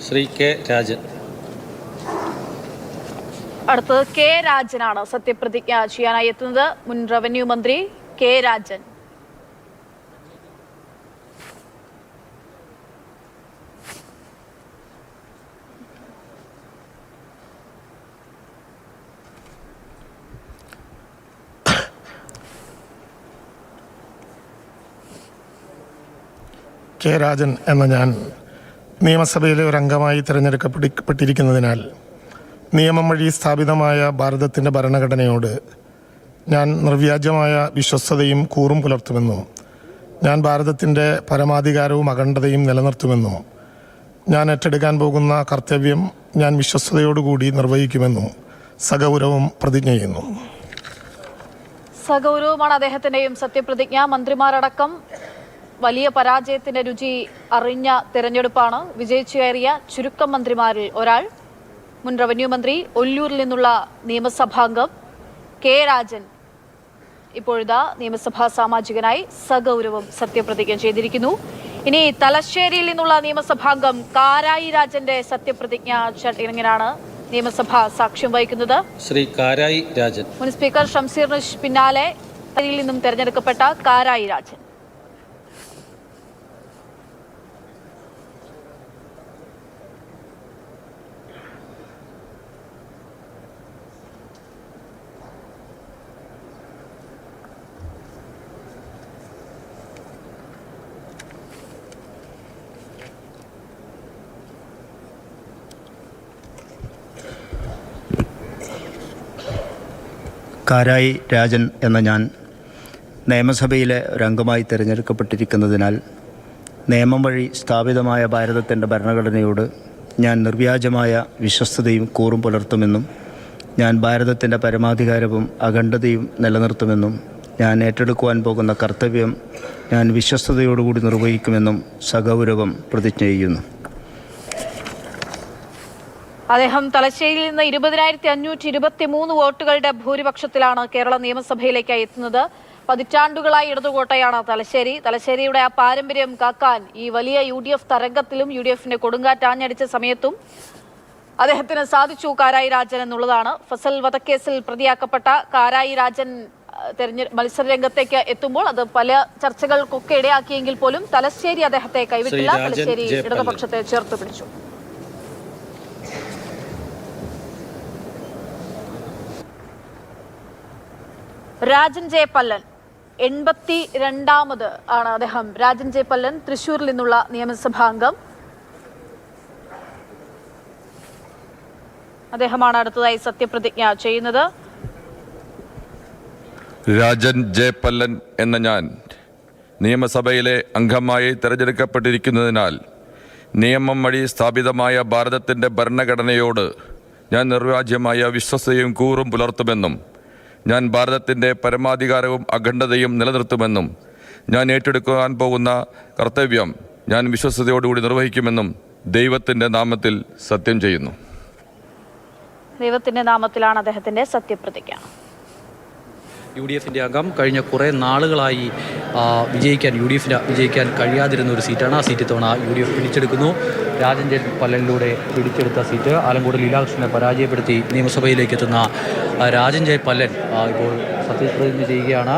Shri K Rajan. അടുത്തത് K രാജനാണ് സത്യപ്രതിജ്ഞ ചെയ്യാനായി എത്തുന്നത്. മുൻ റവന്യൂ മന്ത്രി കെ രാജൻ. കെ രാജൻ എന്ന ഞാൻ നിയമസഭയിലെ ഒരു അംഗമായി തിരഞ്ഞെടുക്കപ്പെട്ടിരിക്കുന്നതിനാൽ നിയമം വഴി സ്ഥാപിതമായ ഭാരതത്തിൻ്റെ ഭരണഘടനയോട് ഞാൻ നിർവ്യാജമായ വിശ്വസ്തതയും കൂറും പുലർത്തുമെന്നും ഞാൻ ഭാരതത്തിൻ്റെ പരമാധികാരവും അഖണ്ഡതയും നിലനിർത്തുമെന്നും ഞാൻ ഏറ്റെടുക്കാൻ പോകുന്ന കർത്തവ്യം ഞാൻ വിശ്വസ്തയോടുകൂടി നിർവഹിക്കുമെന്നും സഗൗരവം പ്രതിജ്ഞ ചെയ്യുന്നു. സഗൗരവമാണ് അദ്ദേഹത്തിൻ്റെയും സത്യപ്രതിജ്ഞ. മന്ത്രിമാരടക്കം വലിയ പരാജയത്തിന്റെ രുചി അറിഞ്ഞ തിരഞ്ഞെടുപ്പാണ്. വിജയിച്ചു കയറിയ ചുരുക്കം മന്ത്രിമാരിൽ ഒരാൾ മുൻ റവന്യൂ മന്ത്രി ഒല്ലൂരിൽ നിന്നുള്ള നിയമസഭാംഗം കെ രാജൻ ഇപ്പോഴിതാ നിയമസഭാ സാമാജികനായി സഗൗരവം സത്യപ്രതിജ്ഞ ചെയ്തിരിക്കുന്നു. ഇനി തലശ്ശേരിയിൽ നിന്നുള്ള നിയമസഭാംഗം കാരായി രാജന്റെ സത്യപ്രതിജ്ഞ ചടങ്ങിനാണ് നിയമസഭ സാക്ഷ്യം വഹിക്കുന്നത്. ശ്രീ കാരായി രാജൻ. മുൻ സ്പീക്കർ ഷംസീറിന് പിന്നാലെ നിന്നും തെരഞ്ഞെടുക്കപ്പെട്ട കാരായി രാജൻ. കാരായി രാജൻ എന്ന ഞാൻ നിയമസഭയിലെ ഒരംഗമായി തിരഞ്ഞെടുക്കപ്പെട്ടിരിക്കുന്നതിനാൽ നിയമം വഴി സ്ഥാപിതമായ ഭാരതത്തിൻ്റെ ഭരണഘടനയോട് ഞാൻ നിർവ്യാജമായ വിശ്വസ്തതയും കൂറും പുലർത്തുമെന്നും ഞാൻ ഭാരതത്തിൻ്റെ പരമാധികാരവും അഖണ്ഡതയും നിലനിർത്തുമെന്നും ഞാൻ ഏറ്റെടുക്കുവാൻ പോകുന്ന കർത്തവ്യം ഞാൻ വിശ്വസ്തയോടുകൂടി നിർവഹിക്കുമെന്നും സഗൗരവം പ്രതിജ്ഞ ചെയ്യുന്നു. അദ്ദേഹം തലശ്ശേരിയിൽ നിന്ന് 20,523 വോട്ടുകളുടെ ഭൂരിപക്ഷത്തിലാണ് കേരള നിയമസഭയിലേക്ക് എത്തുന്നത്. പതിറ്റാണ്ടുകളായി ഇടതുകോട്ടയാണ് തലശ്ശേരി. തലശ്ശേരിയുടെ ആ പാരമ്പര്യം കാക്കാൻ ഈ വലിയ UDF തരംഗത്തിലും UDFന്റെ കൊടുങ്കാറ്റ് ആഞ്ഞടിച്ച സമയത്തും അദ്ദേഹത്തിന് സാധിച്ചു കാരായി രാജൻ എന്നുള്ളതാണ്. ഫസൽ വധക്കേസിൽ പ്രതിയാക്കപ്പെട്ട കാരായി രാജൻ മത്സരരംഗത്തേക്ക് എത്തുമ്പോൾ അത് പല ചർച്ചകൾക്കൊക്കെ ഇടയാക്കിയെങ്കിൽ പോലും തലശ്ശേരി അദ്ദേഹത്തെ കൈവിട്ടില്ല. തലശ്ശേരി ഇടതുപക്ഷത്തെ ചേർത്ത് പിടിച്ചു. രാജൻ ജെ പല്ലൻ 82ാമത് ആണ് അദ്ദേഹം. രാജൻ ജെ പല്ലൻ തൃശ്ശൂരിൽ നിന്നുള്ള നിയമസഭാംഗം. അദ്ദേഹമാണ് അടുത്തതായി സത്യപ്രതിജ്ഞ ചെയ്യുന്നത്. രാജൻ ജെ പല്ലൻ എന്ന ഞാൻ നിയമസഭയിലെ അംഗമായി തിരഞ്ഞെടുക്കപ്പെട്ടിരിക്കുന്നതിനാൽ നിയമം വഴി സ്ഥാപിതമായ ഭാരതത്തിൻ്റെ ഭരണഘടനയോട് ഞാൻ നിർവ്യാജമായ വിശ്വസ്തയും കൂറും പുലർത്തുമെന്നും ഞാൻ ഭാരതത്തിൻ്റെ പരമാധികാരവും അഖണ്ഡതയും നിലനിർത്തുമെന്നും ഞാൻ ഏറ്റെടുക്കാൻ പോകുന്ന കർത്തവ്യം ഞാൻ വിശ്വസ്തയോടുകൂടി നിർവഹിക്കുമെന്നും ദൈവത്തിൻ്റെ നാമത്തിൽ സത്യം ചെയ്യുന്നു. ദൈവത്തിൻ്റെ നാമത്തിലാണ് അദ്ദേഹത്തിൻ്റെ സത്യപ്രതിജ്ഞ. UDFന്റെ അംഗം കഴിഞ്ഞ കുറേ നാളുകളായി വിജയിക്കാൻ കഴിയാതിരുന്ന ഒരു സീറ്റാണ്. ആ സീറ്റ് ഇത്തവണ UDF പിടിച്ചെടുക്കുന്നു. രാജൻ ജെ പല്ലനിലൂടെ പിടിച്ചെടുത്ത സീറ്റ് ആലങ്കോട് ലീലാകൃഷ്ണനെ പരാജയപ്പെടുത്തി നിയമസഭയിലേക്ക് എത്തുന്ന രാജൻ ജെ പല്ലൻ ഇപ്പോൾ സത്യപ്രതിജ്ഞ ചെയ്യുകയാണ്.